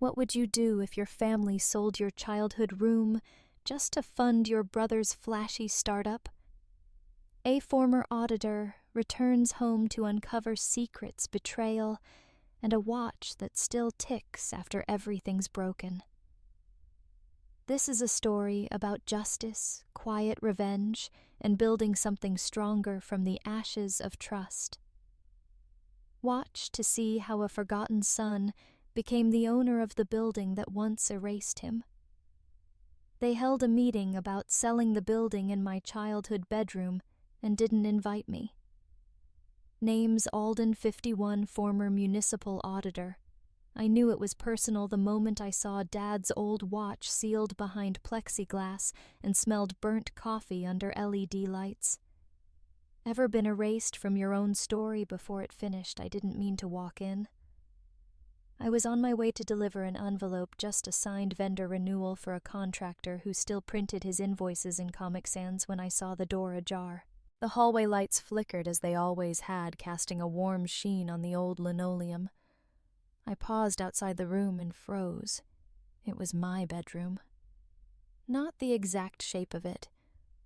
What would you do if your family sold your childhood room just to fund your brother's flashy startup? A former auditor returns home to uncover secrets, betrayal, and a watch that still ticks after everything's broken. This is a story about justice, quiet revenge, and building something stronger from the ashes of trust. Watch to see how a forgotten son became the owner of the building that once erased him. They held a meeting about selling the building in my childhood bedroom and didn't invite me. Name's Alden 51, former municipal auditor. I knew it was personal the moment I saw Dad's old watch sealed behind plexiglass and smelled burnt coffee under LED lights. Ever been erased from your own story before it finished? I didn't mean to walk in. I was on my way to deliver an envelope, just a signed vendor renewal for a contractor who still printed his invoices in Comic Sans, when I saw the door ajar. The hallway lights flickered as they always had, casting a warm sheen on the old linoleum. I paused outside the room and froze. It was my bedroom. Not the exact shape of it.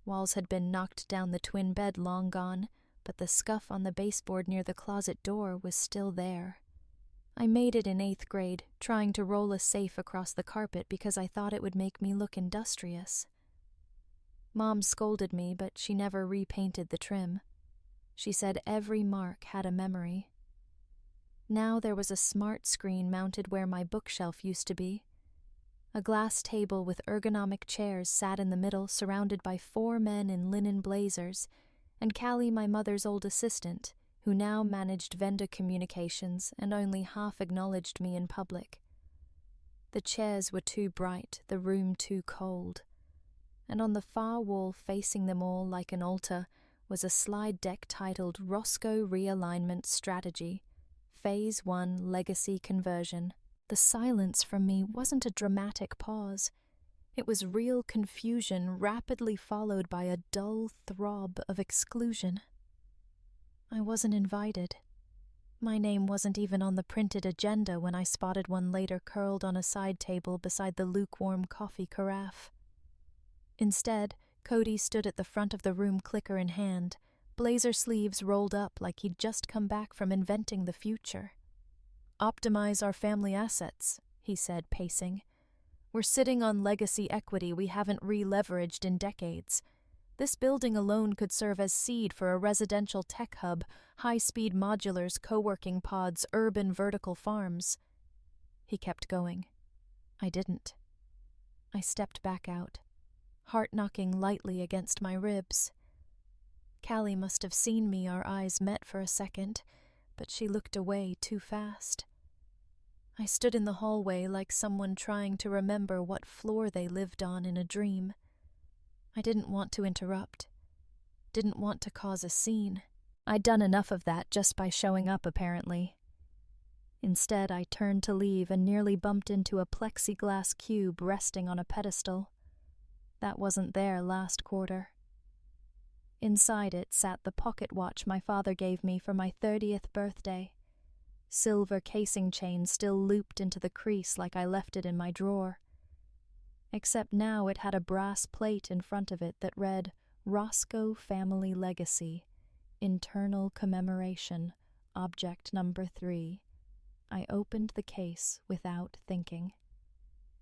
Walls had been knocked down, the twin bed long gone, but the scuff on the baseboard near the closet door was still there. I made it in 8th grade, trying to roll a safe across the carpet because I thought it would make me look industrious. Mom scolded me, but she never repainted the trim. She said every mark had a memory. Now there was a smart screen mounted where my bookshelf used to be. A glass table with ergonomic chairs sat in the middle, surrounded by 4 men in linen blazers, and Callie, my mother's old assistant, who now managed vendor communications and only half acknowledged me in public. The chairs were too bright, the room too cold, and on the far wall facing them all like an altar was a slide deck titled Roscoe Realignment Strategy, Phase 1 Legacy Conversion. The silence from me wasn't a dramatic pause. It was real confusion, rapidly followed by a dull throb of exclusion. I wasn't invited. My name wasn't even on the printed agenda when I spotted one later curled on a side table beside the lukewarm coffee carafe. Instead, Cody stood at the front of the room, clicker in hand, blazer sleeves rolled up like he'd just come back from inventing the future. "Optimize our family assets," he said, pacing. "We're sitting on legacy equity we haven't re-leveraged in decades. This building alone could serve as seed for a residential tech hub, high-speed modulars, co-working pods, urban vertical farms." He kept going. I didn't. I stepped back out, heart knocking lightly against my ribs. Callie must have seen me. Our eyes met for a second, but she looked away too fast. I stood in the hallway like someone trying to remember what floor they lived on in a dream. I didn't want to interrupt, didn't want to cause a scene. I'd done enough of that just by showing up, apparently. Instead, I turned to leave and nearly bumped into a plexiglass cube resting on a pedestal. That wasn't there last quarter. Inside it sat the pocket watch my father gave me for my 30th birthday. Silver casing chain still looped into the crease like I left it in my drawer. Except now it had a brass plate in front of it that read, "Roscoe Family Legacy, Internal Commemoration, Object Number 3. I opened the case without thinking.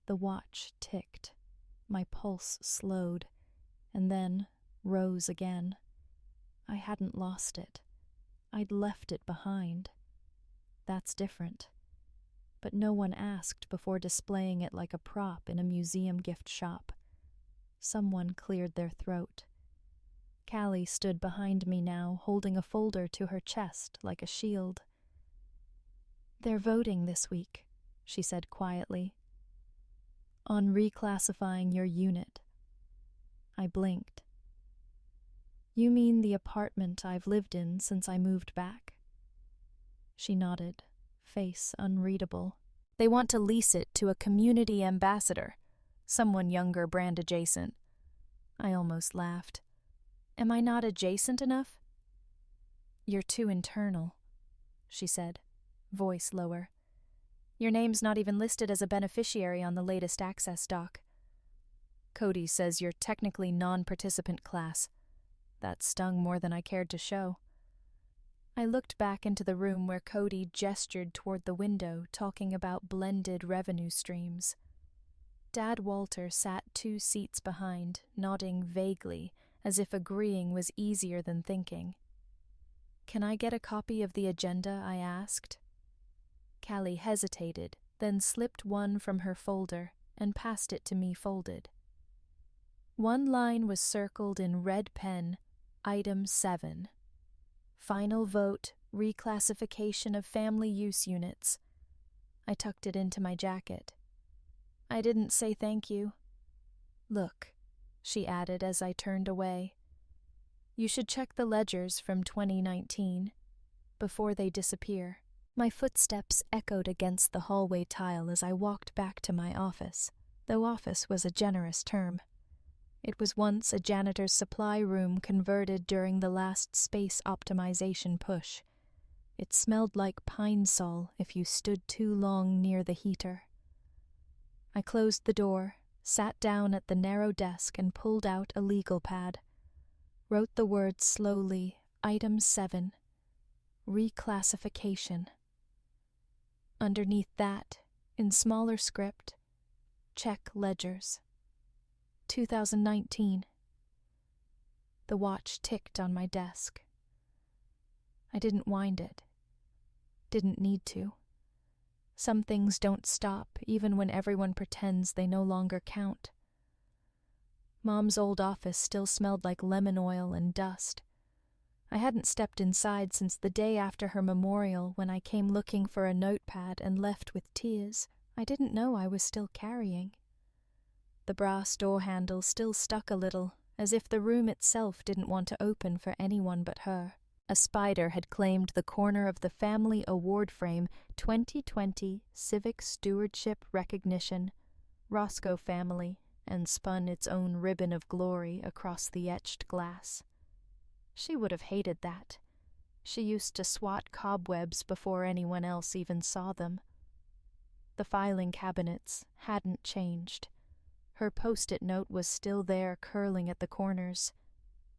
The watch ticked. My pulse slowed, and then rose again. I hadn't lost it. I'd left it behind. That's different. But no one asked before displaying it like a prop in a museum gift shop. Someone cleared their throat. Callie stood behind me now, holding a folder to her chest like a shield. "They're voting this week," she said quietly. "On reclassifying your unit." I blinked. "You mean the apartment I've lived in since I moved back?" She nodded, face unreadable. "They want to lease it to a community ambassador, someone younger, brand adjacent." I almost laughed. "Am I not adjacent enough?" "You're too internal," she said, voice lower. Your name's not even listed as a beneficiary on the latest access doc. Cody says you're technically non-participant class. That stung more than I cared to show. I looked back into the room where Cody gestured toward the window, talking about blended revenue streams. Dad Walter sat 2 seats behind, nodding vaguely, as if agreeing was easier than thinking. "Can I get a copy of the agenda?" I asked. Callie hesitated, then slipped one from her folder and passed it to me folded. One line was circled in red pen, Item 7. Final vote, reclassification of family use units. I tucked it into my jacket. I didn't say thank you. "Look," she added as I turned away. "You should check the ledgers from 2019, before they disappear." My footsteps echoed against the hallway tile as I walked back to my office, though office was a generous term. It was once a janitor's supply room converted during the last space optimization push. It smelled like pine sol if you stood too long near the heater. I closed the door, sat down at the narrow desk and pulled out a legal pad. Wrote the words slowly, Item 7, reclassification. Underneath that, in smaller script, check ledgers. 2019. The watch ticked on my desk. I didn't wind it. Didn't need to. Some things don't stop even when everyone pretends they no longer count. Mom's old office still smelled like lemon oil and dust. I hadn't stepped inside since the day after her memorial when I came looking for a notepad and left with tears I didn't know I was still carrying. The brass door handle still stuck a little, as if the room itself didn't want to open for anyone but her. A spider had claimed the corner of the Family Award Frame 2020 Civic Stewardship Recognition, Roscoe Family, and spun its own ribbon of glory across the etched glass. She would have hated that. She used to swat cobwebs before anyone else even saw them. The filing cabinets hadn't changed. Her post-it note was still there curling at the corners.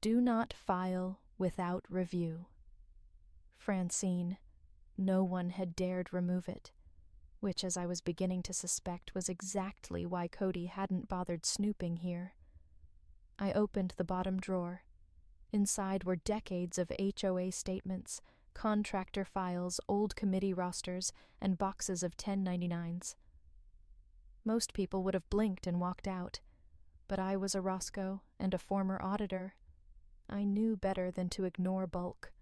Do not file without review. Francine. No one had dared remove it, which, as I was beginning to suspect, was exactly why Cody hadn't bothered snooping here. I opened the bottom drawer. Inside were decades of HOA statements, contractor files, old committee rosters, and boxes of 1099s. Most people would have blinked and walked out, but I was a Roscoe and a former auditor. I knew better than to ignore bulk.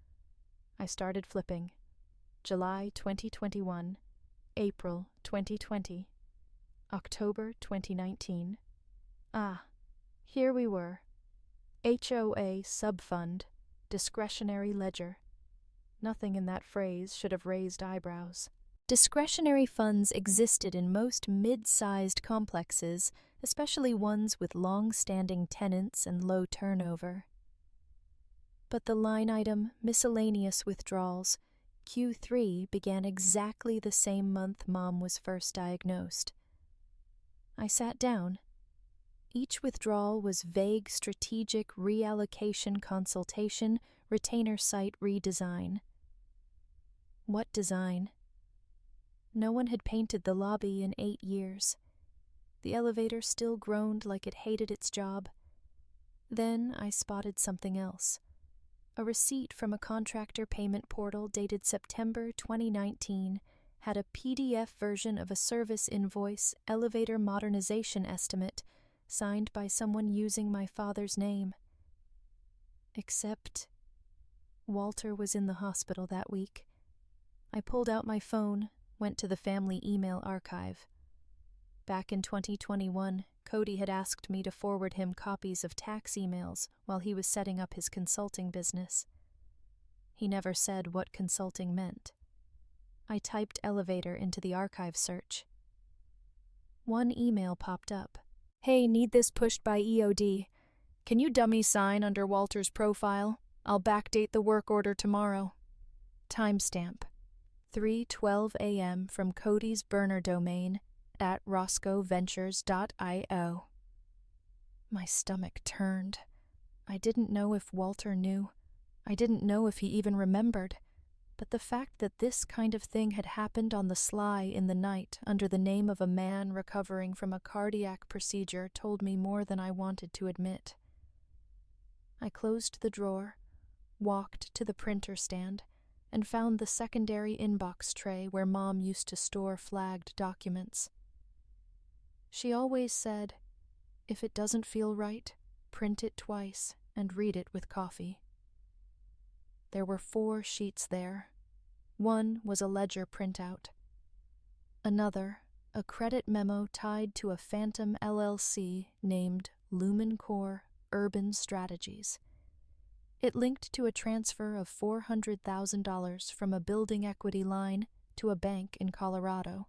I started flipping. July 2021, April 2020, October 2019. Ah, here we were. HOA Subfund, Discretionary Ledger. Nothing in that phrase should have raised eyebrows. Discretionary funds existed in most mid-sized complexes, especially ones with long-standing tenants and low turnover. But the line item Miscellaneous Withdrawals, Q3, began exactly the same month Mom was first diagnosed. I sat down. Each withdrawal was vague strategic reallocation consultation, retainer site redesign. What design? No one had painted the lobby in 8 years. The elevator still groaned like it hated its job. Then I spotted something else. A receipt from a contractor payment portal dated September 2019 had a PDF version of a service invoice elevator modernization estimate signed by someone using my father's name. Except Walter was in the hospital that week. I pulled out my phone, went to the family email archive. Back in 2021, Cody had asked me to forward him copies of tax emails while he was setting up his consulting business. He never said what consulting meant. I typed elevator into the archive search. One email popped up. Hey, need this pushed by EOD. Can you dummy sign under Walter's profile? I'll backdate the work order tomorrow. Timestamp. 3:12 a.m. from Cody's burner domain at roscoeventures.io. My stomach turned. I didn't know if Walter knew. I didn't know if he even remembered. But the fact that this kind of thing had happened on the sly in the night under the name of a man recovering from a cardiac procedure told me more than I wanted to admit. I closed the drawer, walked to the printer stand, and found the secondary inbox tray where Mom used to store flagged documents. She always said, "If it doesn't feel right, print it twice and read it with coffee." There were 4 sheets there. One was a ledger printout. Another, a credit memo tied to a phantom LLC named Lumen Core Urban Strategies. It linked to a transfer of $400,000 from a building equity line to a bank in Colorado.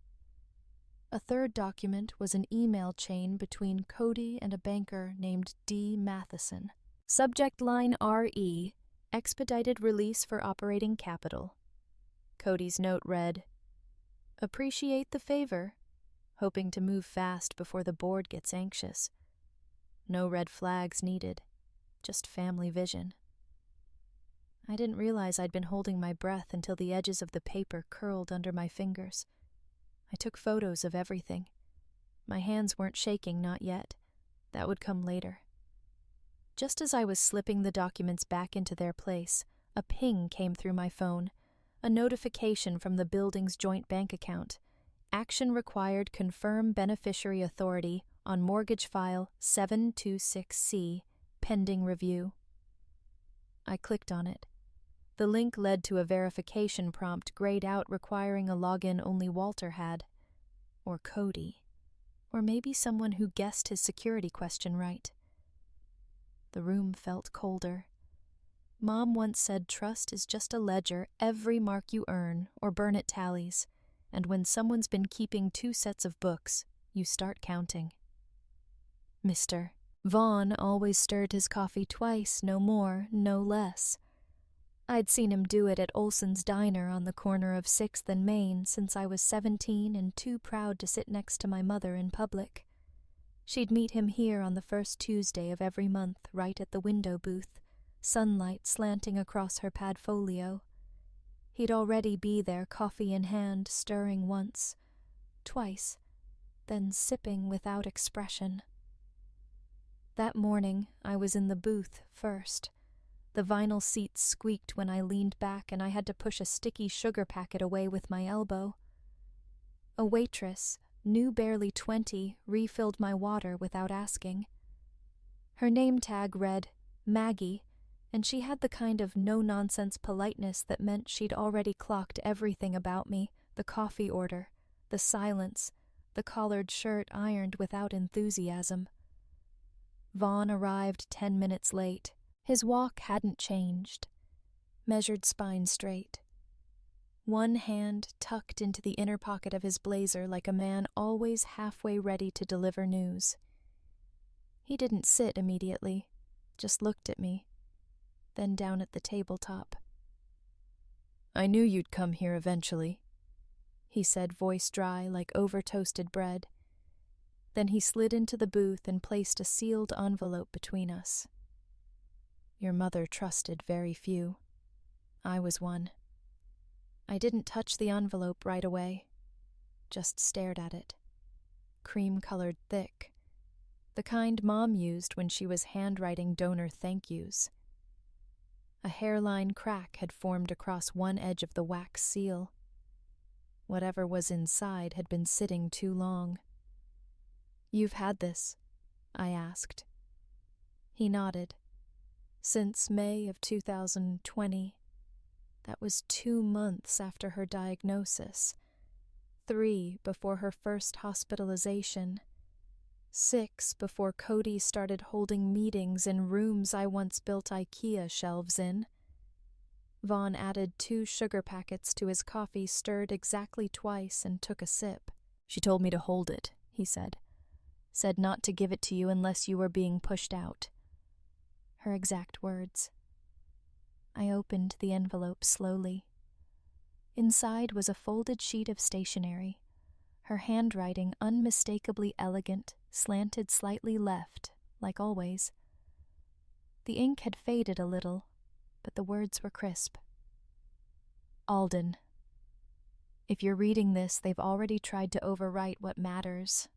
A third document was an email chain between Cody and a banker named D. Matheson. Subject line RE, expedited release for operating capital. Cody's note read, "Appreciate the favor. Hoping to move fast before the board gets anxious. No red flags needed, just family vision." I didn't realize I'd been holding my breath until the edges of the paper curled under my fingers. I took photos of everything. My hands weren't shaking, not yet. That would come later. Just as I was slipping the documents back into their place, a ping came through my phone, a notification from the building's joint bank account. Action required, confirm beneficiary authority on mortgage file 726C, pending review. I clicked on it. The link led to a verification prompt grayed out requiring a login only Walter had. Or Cody. Or maybe someone who guessed his security question right. The room felt colder. Mom once said trust is just a ledger every mark you earn or burn it tallies, and when someone's been keeping 2 sets of books, you start counting. Mr. Vaughn always stirred his coffee twice, no more, no less. I'd seen him do it at Olson's Diner on the corner of 6th and Main since I was 17 and too proud to sit next to my mother in public. She'd meet him here on the first Tuesday of every month, right at the window booth, sunlight slanting across her padfolio. He'd already be there, coffee in hand, stirring once, twice, then sipping without expression. That morning, I was in the booth first. The vinyl seats squeaked when I leaned back and I had to push a sticky sugar packet away with my elbow. A waitress, new barely 20, refilled my water without asking. Her name tag read Maggie, and she had the kind of no-nonsense politeness that meant she'd already clocked everything about me, the coffee order, the silence, the collared shirt ironed without enthusiasm. Vaughn arrived 10 minutes late. His walk hadn't changed. Measured spine straight. One hand tucked into the inner pocket of his blazer like a man always halfway ready to deliver news. He didn't sit immediately, just looked at me, then down at the tabletop. "I knew you'd come here eventually," he said, voice dry like over-toasted bread. Then he slid into the booth and placed a sealed envelope between us. "Your mother trusted very few. I was one." I didn't touch the envelope right away, just stared at it. Cream-colored thick. The kind Mom used when she was handwriting donor thank yous. A hairline crack had formed across one edge of the wax seal. Whatever was inside had been sitting too long. "You've had this?" I asked. He nodded. "Since May of 2020. That was 2 months after her diagnosis. 3 before her first hospitalization. 6 before Cody started holding meetings in rooms I once built IKEA shelves in." Vaughn added 2 sugar packets to his coffee, stirred exactly twice, and took a sip. "She told me to hold it," he said. "Said not to give it to you unless you were being pushed out." Her exact words. I opened the envelope slowly. Inside was a folded sheet of stationery, her handwriting unmistakably elegant, slanted slightly left, like always. The ink had faded a little, but the words were crisp. Alden. If you're reading this, they've already tried to overwrite what matters.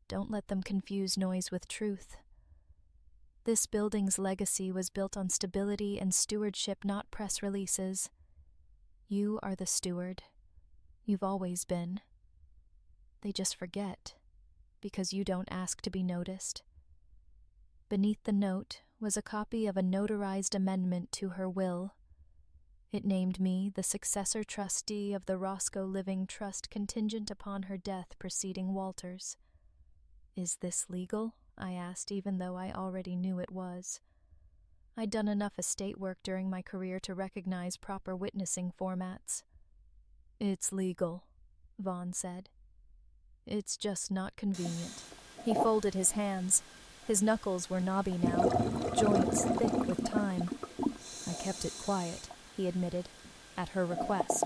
Don't let them confuse noise with truth. This building's legacy was built on stability and stewardship, not press releases. You are the steward. You've always been. They just forget, because you don't ask to be noticed. Beneath the note was a copy of a notarized amendment to her will. It named me the successor trustee of the Roscoe Living Trust contingent upon her death preceding Walter's. Is this legal? I asked, even though I already knew it was. I'd done enough estate work during my career to recognize proper witnessing formats. It's legal, Vaughn said. It's just not convenient. He folded his hands. His knuckles were knobby now, joints thick with time. I kept it quiet, he admitted, at her request.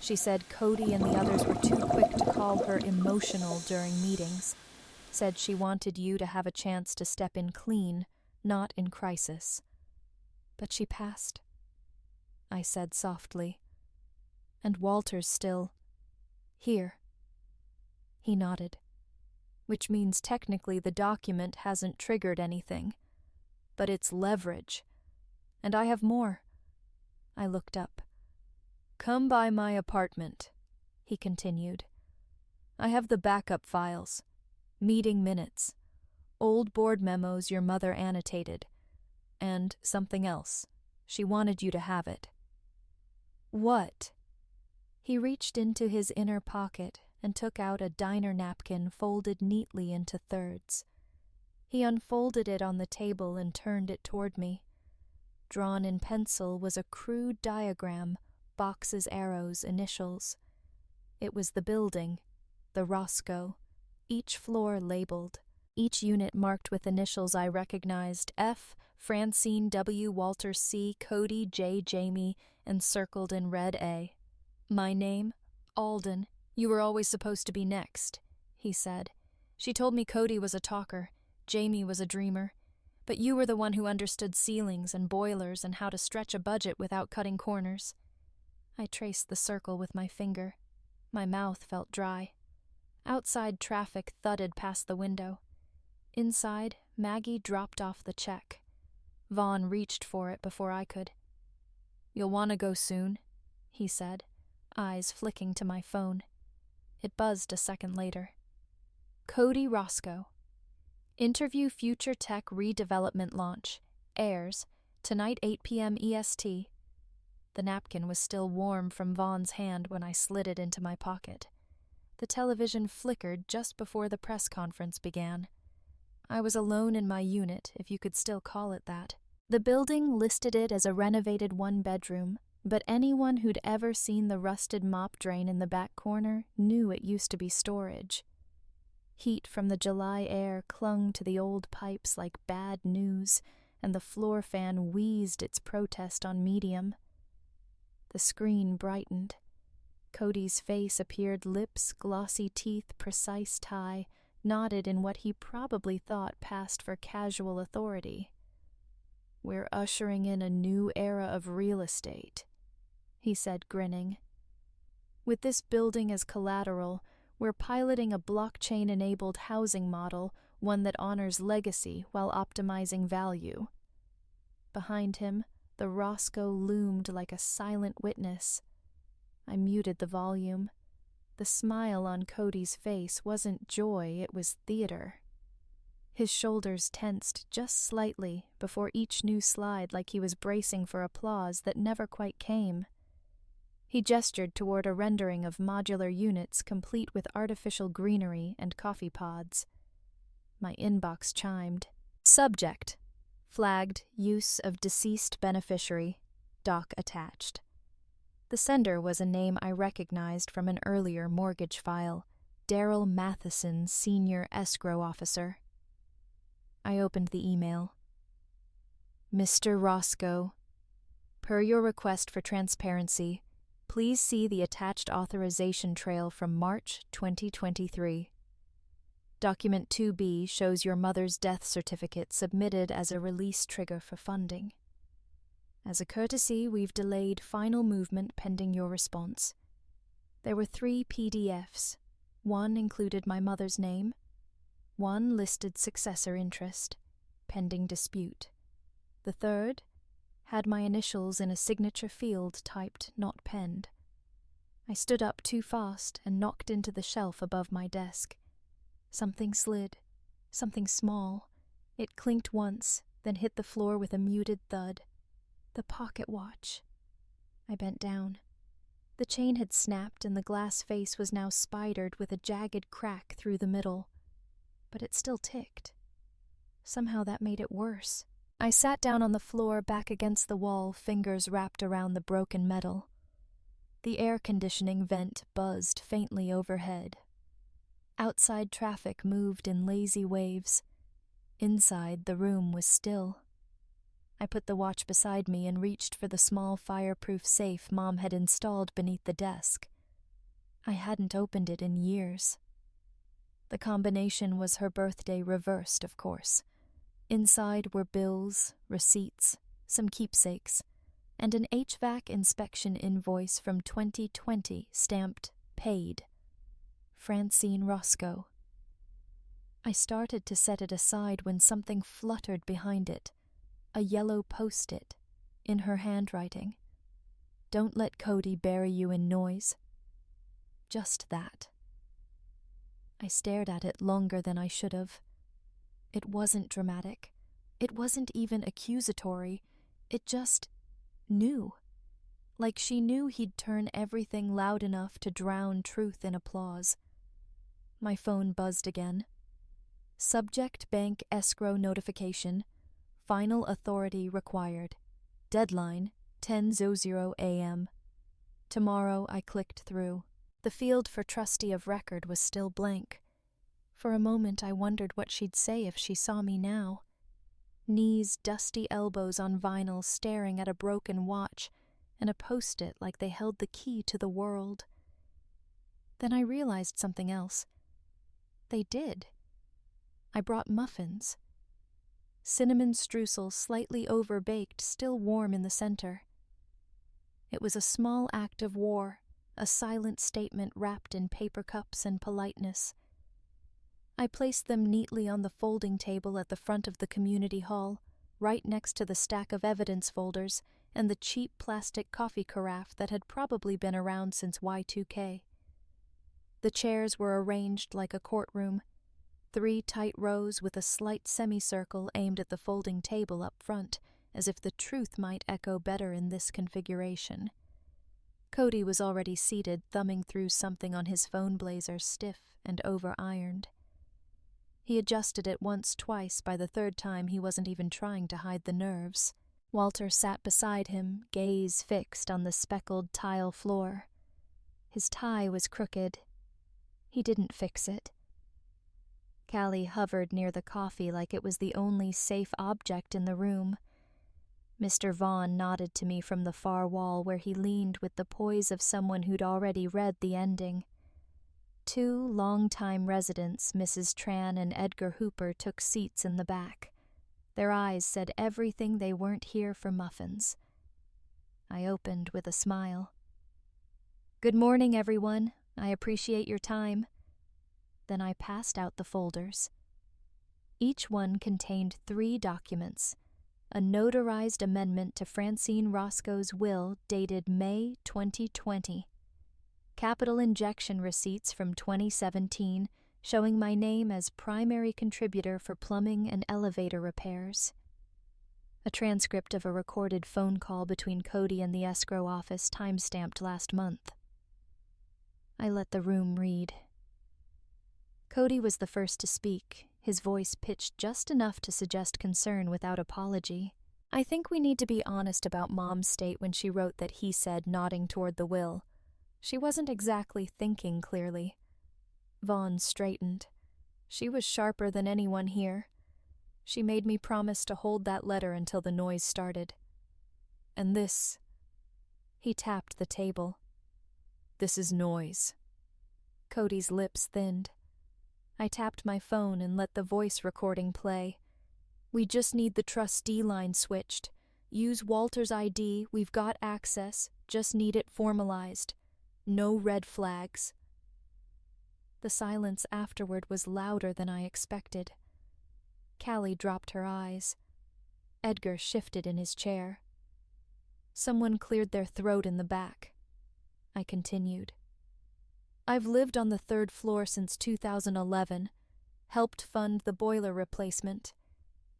She said Cody and the others were too quick to call her emotional during meetings. Said she wanted you to have a chance to step in clean, not in crisis. But she passed, I said softly. And Walter's still here. He nodded, which means technically the document hasn't triggered anything, but it's leverage. And I have more. I looked up. Come by my apartment, he continued. I have the backup files. Meeting minutes, old board memos your mother annotated, and something else. She wanted you to have it. What? He reached into his inner pocket and took out a diner napkin folded neatly into thirds. He unfolded it on the table and turned it toward me. Drawn in pencil was a crude diagram, boxes, arrows, initials. It was the building, the Roscoe. Each floor labeled, each unit marked with initials I recognized: F, Francine W, Walter C, Cody J, Jamie, and circled in red A. My name? Alden. You were always supposed to be next, he said. She told me Cody was a talker, Jamie was a dreamer, but you were the one who understood ceilings and boilers and how to stretch a budget without cutting corners. I traced the circle with my finger. My mouth felt dry. Outside traffic thudded past the window. Inside, Maggie dropped off the check. Vaughn reached for it before I could. You'll want to go soon, he said, eyes flicking to my phone. It buzzed a second later. Cody Roscoe. Interview Future Tech Redevelopment Launch. Airs. Tonight 8 p.m. EST. The napkin was still warm from Vaughn's hand when I slid it into my pocket. The television flickered just before the press conference began. I was alone in my unit, if you could still call it that. The building listed it as a renovated one-bedroom, but anyone who'd ever seen the rusted mop drain in the back corner knew it used to be storage. Heat from the July air clung to the old pipes like bad news, and the floor fan wheezed its protest on medium. The screen brightened. Cody's face appeared, lips, glossy teeth, precise tie, nodded in what he probably thought passed for casual authority. We're ushering in a new era of real estate, he said, grinning. With this building as collateral, we're piloting a blockchain-enabled housing model, one that honors legacy while optimizing value. Behind him, the Roscoe loomed like a silent witness. I muted the volume. The smile on Cody's face wasn't joy, it was theater. His shoulders tensed just slightly before each new slide, like he was bracing for applause that never quite came. He gestured toward a rendering of modular units complete with artificial greenery and coffee pods. My inbox chimed. Subject. Flagged use of deceased beneficiary. Doc attached. The sender was a name I recognized from an earlier mortgage file, Daryl Matheson, Senior Escrow Officer. I opened the email. Mr. Roscoe, per your request for transparency, Please see the attached authorization trail from March 2023. Document 2B shows your mother's death certificate submitted as a release trigger for funding. As a courtesy, we've delayed final movement pending your response. There were 3 PDFs. One included my mother's name. One listed successor interest, pending dispute. The third had my initials in a signature field typed, not penned. I stood up too fast and knocked into the shelf above my desk. Something slid, something small. It clinked once, then hit the floor with a muted thud. The pocket watch. I bent down. The chain had snapped and the glass face was now spidered with a jagged crack through the middle. But it still ticked. Somehow that made it worse. I sat down on the floor back against the wall, fingers wrapped around the broken metal. The air conditioning vent buzzed faintly overhead. Outside traffic moved in lazy waves. Inside, the room was still. I put the watch beside me and reached for the small fireproof safe Mom had installed beneath the desk. I hadn't opened it in years. The combination was her birthday reversed, of course. Inside were bills, receipts, some keepsakes, and an HVAC inspection invoice from 2020 stamped paid. Francine Roscoe. I started to set it aside when something fluttered behind it. A yellow post-it, in her handwriting. Don't let Cody bury you in noise. Just that. I stared at it longer than I should have. It wasn't dramatic. It wasn't even accusatory. It just knew. Like she knew he'd turn everything loud enough to drown truth in applause. My phone buzzed again. Subject bank escrow notification. Final authority required. Deadline, 10:00 a.m. Tomorrow I clicked through. The field for trustee of record was still blank. For a moment I wondered what she'd say if she saw me now. Knees, dusty elbows on vinyl staring at a broken watch, and a post-it like they held the key to the world. Then I realized something else. They did. I brought muffins. Cinnamon streusel slightly over-baked, still warm in the center. It was a small act of war, a silent statement wrapped in paper cups and politeness. I placed them neatly on the folding table at the front of the community hall, right next to the stack of evidence folders and the cheap plastic coffee carafe that had probably been around since Y2K. The chairs were arranged like a courtroom, 3 tight rows with a slight semicircle aimed at the folding table up front, as if the truth might echo better in this configuration. Cody was already seated, thumbing through something on his phone blazer, stiff and over-ironed. He adjusted it twice. By the third time he wasn't even trying to hide the nerves. Walter sat beside him, gaze fixed on the speckled tile floor. His tie was crooked. He didn't fix it. Callie hovered near the coffee like it was the only safe object in the room. Mr. Vaughn nodded to me from the far wall where he leaned with the poise of someone who'd already read the ending. 2 long-time residents, Mrs. Tran and Edgar Hooper, took seats in the back. Their eyes said everything they weren't here for muffins. I opened with a smile. "Good morning, everyone. I appreciate your time." Then I passed out the folders. Each one contained 3 documents. A notarized amendment to Francine Roscoe's will dated May 2020. Capital injection receipts from 2017 showing my name as primary contributor for plumbing and elevator repairs. A transcript of a recorded phone call between Cody and the escrow office time-stamped last month. I let the room read. Cody was the first to speak, his voice pitched just enough to suggest concern without apology. "I think we need to be honest about Mom's state when she wrote that," he said, nodding toward the will. "She wasn't exactly thinking clearly." Vaughn straightened. "She was sharper than anyone here. She made me promise to hold that letter until the noise started. And this." He tapped the table. This is noise. Cody's lips thinned. I tapped my phone and let the voice recording play. We just need the trustee line switched. Use Walter's ID, we've got access, just need it formalized. No red flags. The silence afterward was louder than I expected. Callie dropped her eyes. Edgar shifted in his chair. Someone cleared their throat in the back. I continued. I've lived on the 3rd floor since 2011, helped fund the boiler replacement,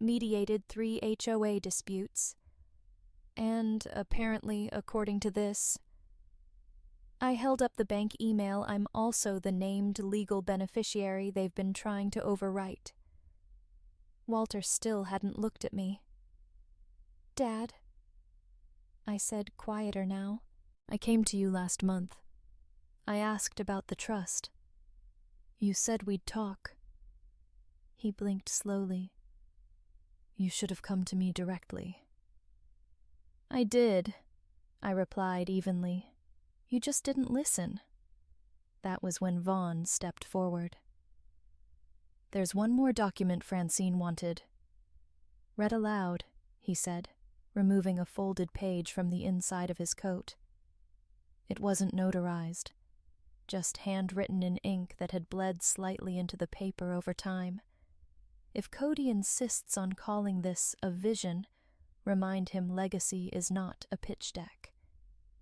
mediated 3 HOA disputes, and, apparently, according to this, I held up the bank email. I'm also the named legal beneficiary they've been trying to overwrite. Walter still hadn't looked at me. Dad, I said, quieter now. I came to you last month. I asked about the trust. You said we'd talk. He blinked slowly. You should have come to me directly. I did, I replied evenly. You just didn't listen. That was when Vaughn stepped forward. There's one more document Francine wanted. Read aloud, he said, removing a folded page from the inside of his coat. It wasn't notarized, just handwritten in ink that had bled slightly into the paper over time. If Cody insists on calling this a vision, remind him legacy is not a pitch deck.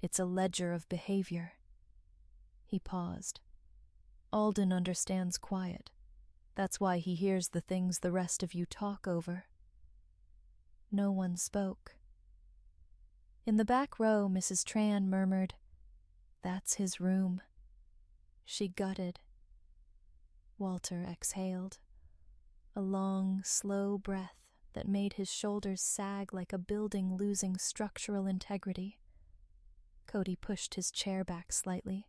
It's a ledger of behavior. He paused. Alden understands quiet. That's why he hears the things the rest of you talk over. No one spoke. In the back row, Mrs. Tran murmured, That's his room. She gutted. Walter exhaled. A long, slow breath that made his shoulders sag like a building losing structural integrity. Cody pushed his chair back slightly.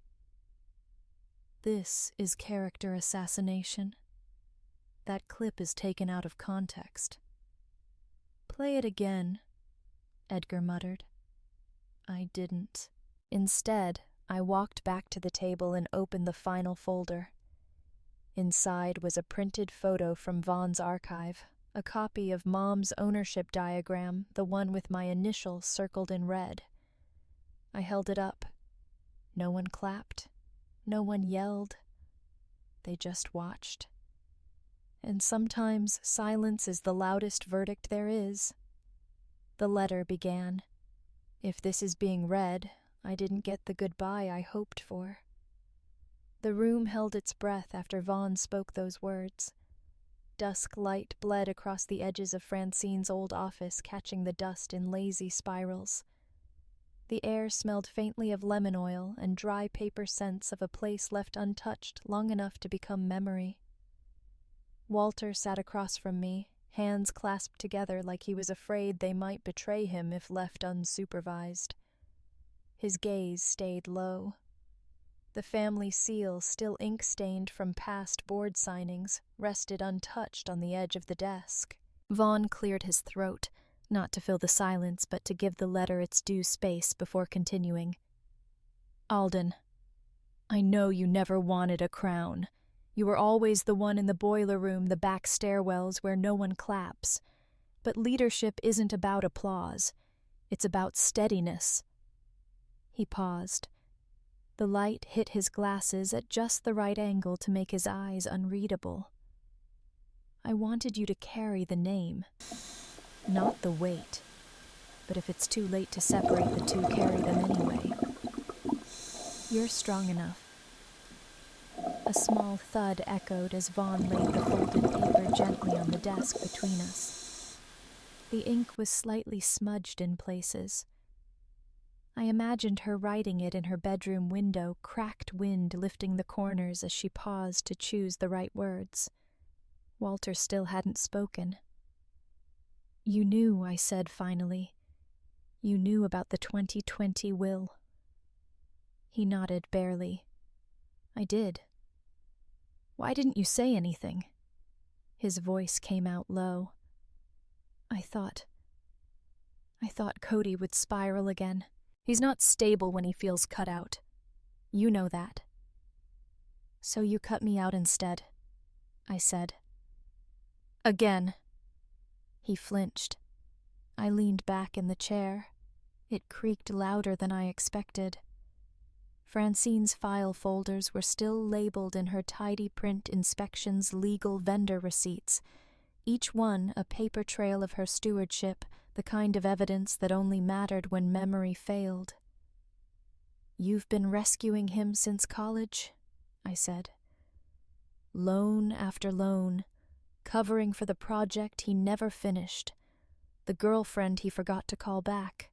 This is character assassination. That clip is taken out of context. Play it again, Edgar muttered. I didn't. Instead, I walked back to the table and opened the final folder. Inside was a printed photo from Vaughn's archive, a copy of Mom's ownership diagram, the one with my initials circled in red. I held it up. No one clapped. No one yelled. They just watched. And sometimes silence is the loudest verdict there is. The letter began. If this is being read, I didn't get the goodbye I hoped for. The room held its breath after Vaughn spoke those words. Dusk light bled across the edges of Francine's old office, catching the dust in lazy spirals. The air smelled faintly of lemon oil and dry paper scents of a place left untouched long enough to become memory. Walter sat across from me, hands clasped together like he was afraid they might betray him if left unsupervised. His gaze stayed low. The family seal, still ink-stained from past board signings, rested untouched on the edge of the desk. Vaughn cleared his throat, not to fill the silence but to give the letter its due space before continuing. Alden, I know you never wanted a crown. You were always the one in the boiler room, the back stairwells where no one claps. But leadership isn't about applause. It's about steadiness. He paused. The light hit his glasses at just the right angle to make his eyes unreadable. I wanted you to carry the name, not the weight. But if it's too late to separate the two, carry them anyway. You're strong enough. A small thud echoed as Vaughn laid the folded paper gently on the desk between us. The ink was slightly smudged in places. I imagined her writing it in her bedroom window, cracked wind lifting the corners as she paused to choose the right words. Walter still hadn't spoken. You knew, I said finally. You knew about the 2020 will. He nodded barely. I did. Why didn't you say anything? His voice came out low. I thought Cody would spiral again. He's not stable when he feels cut out. You know that. So you cut me out instead, I said. Again. He flinched. I leaned back in the chair. It creaked louder than I expected. Francine's file folders were still labeled in her tidy print inspection's legal vendor receipts, each one a paper trail of her stewardship, the kind of evidence that only mattered when memory failed. You've been rescuing him since college, I said. Loan after loan, covering for the project he never finished, the girlfriend he forgot to call back.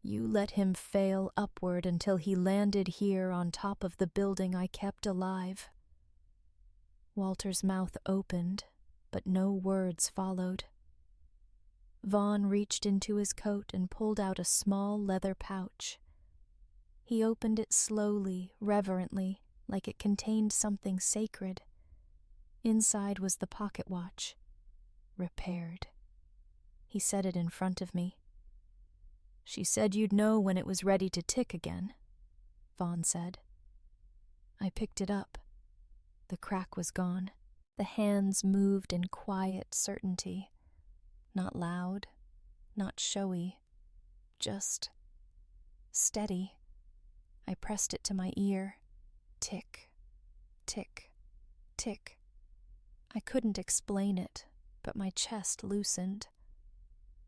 You let him fail upward until he landed here on top of the building I kept alive. Walter's mouth opened, but no words followed. Vaughn reached into his coat and pulled out a small leather pouch. He opened it slowly, reverently, like it contained something sacred. Inside was the pocket watch. Repaired. He set it in front of me. She said you'd know when it was ready to tick again, Vaughn said. I picked it up. The crack was gone. The hands moved in quiet certainty. Not loud, not showy, just steady. I pressed it to my ear. Tick, tick, tick. I couldn't explain it, but my chest loosened.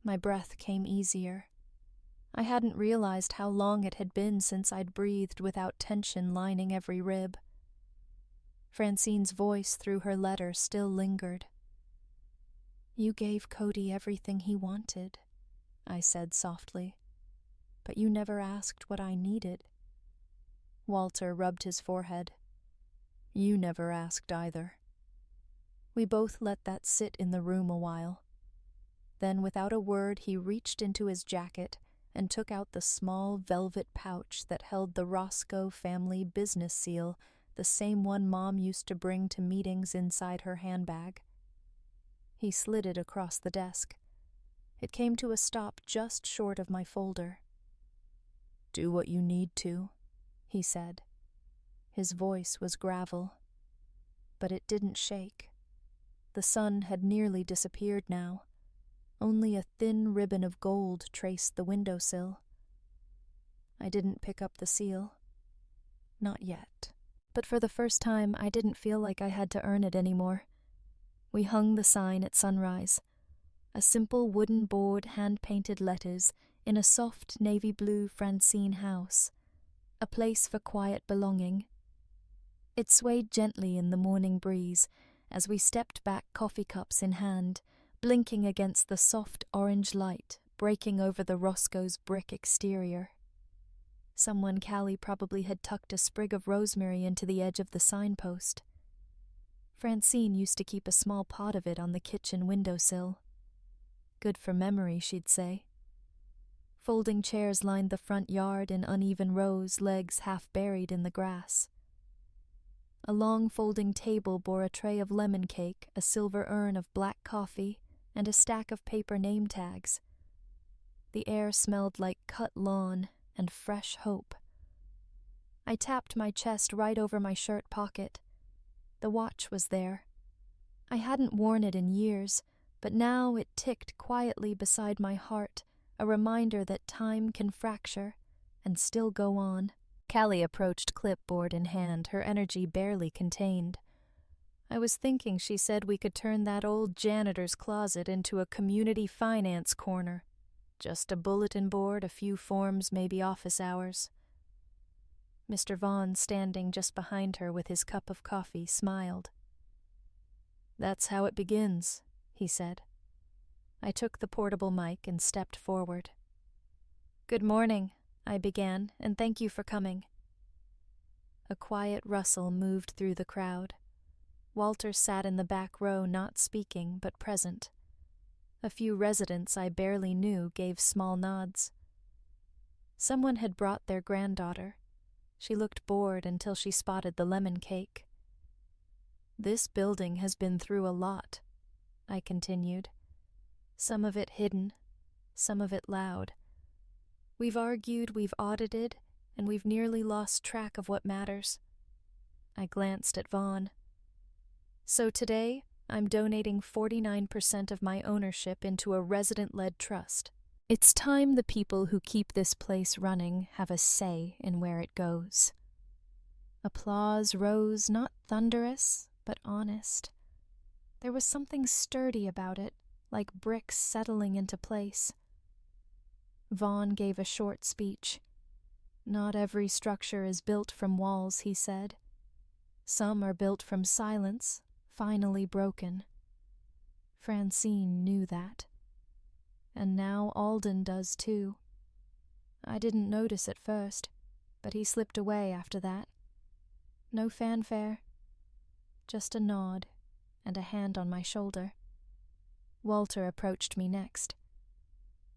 My breath came easier. I hadn't realized how long it had been since I'd breathed without tension lining every rib. Francine's voice through her letter still lingered. You gave Cody everything he wanted, I said softly, but you never asked what I needed. Walter rubbed his forehead. You never asked either. We both let that sit in the room a while. Then, without a word, he reached into his jacket and took out the small velvet pouch that held the Roscoe family business seal, the same one Mom used to bring to meetings inside her handbag. He slid it across the desk. It came to a stop just short of my folder. Do what you need to, he said. His voice was gravel, but it didn't shake. The sun had nearly disappeared now. Only a thin ribbon of gold traced the windowsill. I didn't pick up the seal. Not yet. But for the first time, I didn't feel like I had to earn it anymore. We hung the sign at sunrise. A simple wooden board hand-painted letters in a soft navy blue Francine house. A place for quiet belonging. It swayed gently in the morning breeze as we stepped back, coffee cups in hand, blinking against the soft orange light breaking over the Roscoe's brick exterior. Someone Callie probably had tucked a sprig of rosemary into the edge of the signpost. Francine used to keep a small pot of it on the kitchen windowsill. Good for memory, she'd say. Folding chairs lined the front yard in uneven rows, legs half buried in the grass. A long folding table bore a tray of lemon cake, a silver urn of black coffee, and a stack of paper name tags. The air smelled like cut lawn and fresh hope. I tapped my chest right over my shirt pocket. The watch was there. I hadn't worn it in years, but now it ticked quietly beside my heart, a reminder that time can fracture and still go on. Callie approached clipboard in hand, her energy barely contained. I was thinking she said we could turn that old janitor's closet into a community finance corner. Just a bulletin board, a few forms, maybe office hours. Mr. Vaughn, standing just behind her with his cup of coffee, smiled. That's how it begins, he said. I took the portable mic and stepped forward. Good morning, I began, and thank you for coming. A quiet rustle moved through the crowd. Walter sat in the back row, not speaking, but present. A few residents I barely knew gave small nods. Someone had brought their granddaughter. She looked bored until she spotted the lemon cake. This building has been through a lot, I continued. Some of it hidden, some of it loud. We've argued, we've audited, and we've nearly lost track of what matters. I glanced at Vaughn. So today, I'm donating 49% of my ownership into a resident-led trust. It's time the people who keep this place running have a say in where it goes. Applause rose, not thunderous, but honest. There was something sturdy about it, like bricks settling into place. Vaughn gave a short speech. Not every structure is built from walls, he said. Some are built from silence, finally broken. Francine knew that. And now Alden does too. I didn't notice at first, but he slipped away after that. No fanfare, just a nod and a hand on my shoulder. Walter approached me next.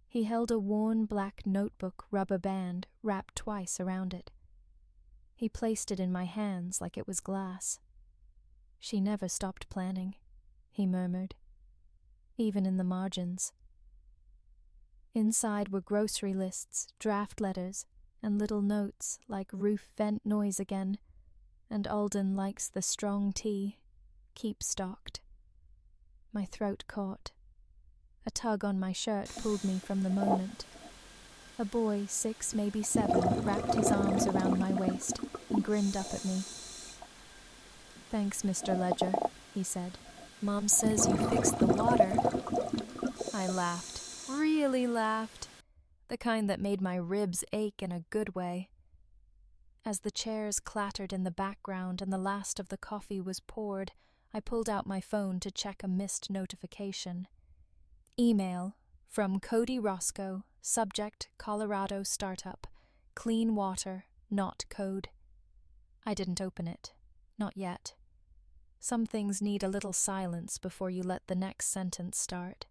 He held a worn black notebook rubber band wrapped twice around it. He placed it in my hands like it was glass. She never stopped planning, he murmured, even in the margins. Inside were grocery lists, draft letters, and little notes like roof vent noise again, and Alden likes the strong tea. Keep stocked. My throat caught. A tug on my shirt pulled me from the moment. A boy, 6, maybe 7, wrapped his arms around my waist and grinned up at me. "Thanks, Mr. Ledger," he said. "Mom says you fixed the water." I laughed, really laughed, the kind that made my ribs ache in a good way. As the chairs clattered in the background and the last of the coffee was poured, I pulled out my phone to check a missed notification. Email from Cody Roscoe, subject Colorado startup, clean water, not code. I didn't open it, not yet. Some things need a little silence before you let the next sentence start.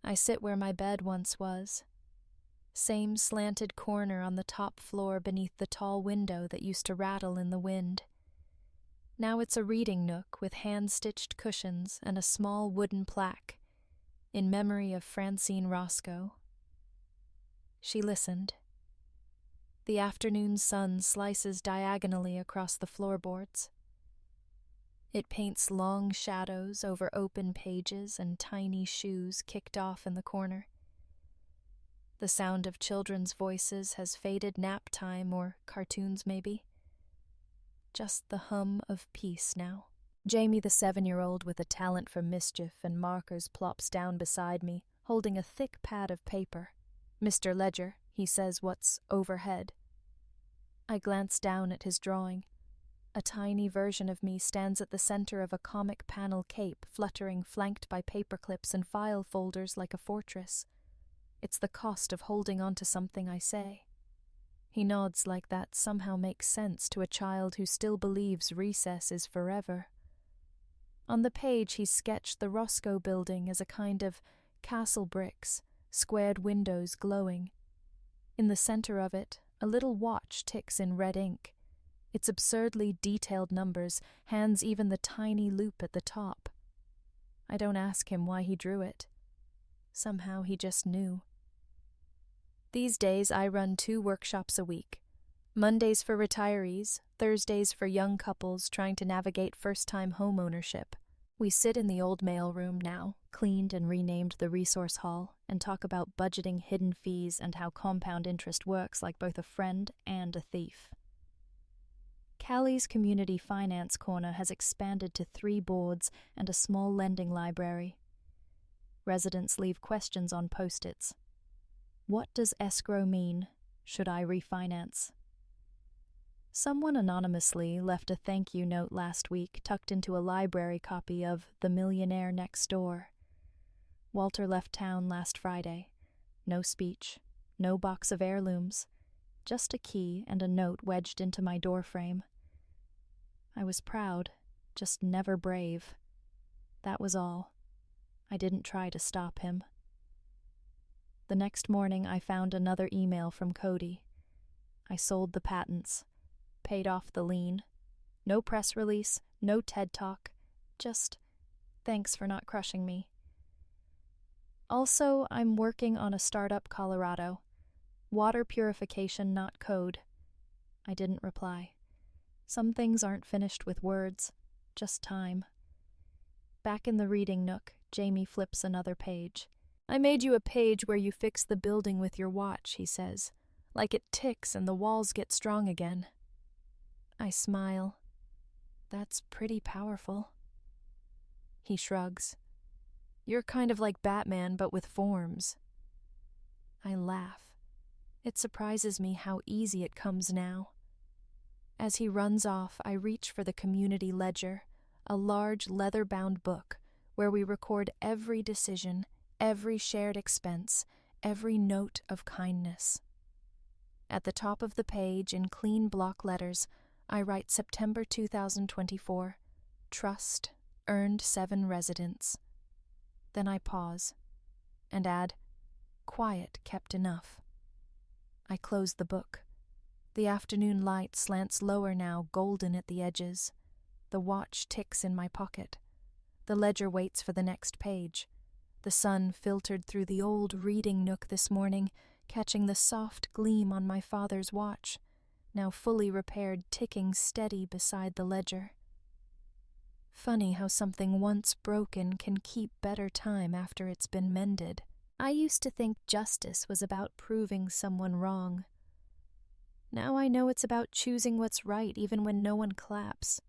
I sit where my bed once was. Same slanted corner on the top floor beneath the tall window that used to rattle in the wind. Now it's a reading nook with hand-stitched cushions and a small wooden plaque, in memory of Francine Roscoe. She listened. The afternoon sun slices diagonally across the floorboards. It paints long shadows over open pages and tiny shoes kicked off in the corner. The sound of children's voices has faded nap time or cartoons maybe. Just the hum of peace now. Jamie, the 7-year-old with a talent for mischief and markers, plops down beside me, holding a thick pad of paper. "Mr. Ledger," he says what's overhead. I glance down at his drawing. A tiny version of me stands at the center of a comic panel cape, fluttering, flanked by paperclips and file folders like a fortress. It's the cost of holding on to something, I say. He nods like that somehow makes sense to a child who still believes recess is forever. On the page he's sketched the Roscoe building as a kind of castle bricks, squared windows glowing. In the center of it, a little watch ticks in red ink. Its absurdly detailed numbers hands even the tiny loop at the top. I don't ask him why he drew it. Somehow he just knew. These days I run 2 workshops a week. Mondays for retirees, Thursdays for young couples trying to navigate first-time home ownership. We sit in the old mailroom now, cleaned and renamed the resource hall, and talk about budgeting hidden fees and how compound interest works like both a friend and a thief. Callie's community finance corner has expanded to 3 boards and a small lending library. Residents leave questions on post-its. What does escrow mean? Should I refinance? Someone anonymously left a thank you note last week tucked into a library copy of The Millionaire Next Door. Walter left town last Friday. No speech, no box of heirlooms, just a key and a note wedged into my doorframe. I was proud, just never brave. That was all. I didn't try to stop him. The next morning I found another email from Cody. I sold the patents, paid off the lien. No press release, no TED Talk, just thanks for not crushing me. Also, I'm working on a startup Colorado. Water purification, not code. I didn't reply. Some things aren't finished with words, just time. Back in the reading nook, Jamie flips another page. I made you a page where you fix the building with your watch, he says, like it ticks and the walls get strong again. I smile. That's pretty powerful. He shrugs. You're kind of like Batman, but with forms. I laugh. It surprises me how easy it comes now. As he runs off, I reach for the community ledger, a large leather-bound book where we record every decision, every shared expense, every note of kindness. At the top of the page, in clean block letters, I write September 2024, Trust, Earned 7 residents. Then I pause and add, Quiet kept enough. I close the book. The afternoon light slants lower now, golden at the edges. The watch ticks in my pocket. The ledger waits for the next page. The sun filtered through the old reading nook this morning, catching the soft gleam on my father's watch, now fully repaired, ticking steady beside the ledger. Funny how something once broken can keep better time after it's been mended. I used to think justice was about proving someone wrong. Now I know it's about choosing what's right even when no one claps.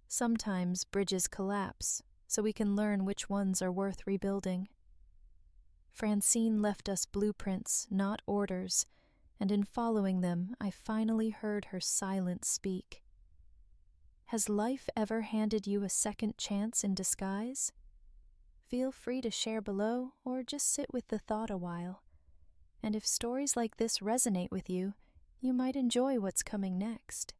Sometimes bridges collapse, so we can learn which ones are worth rebuilding. Francine left us blueprints, not orders, and in following them, I finally heard her silence speak. Has life ever handed you a second chance in disguise? Feel free to share below or just sit with the thought a while. And if stories like this resonate with you, you might enjoy what's coming next.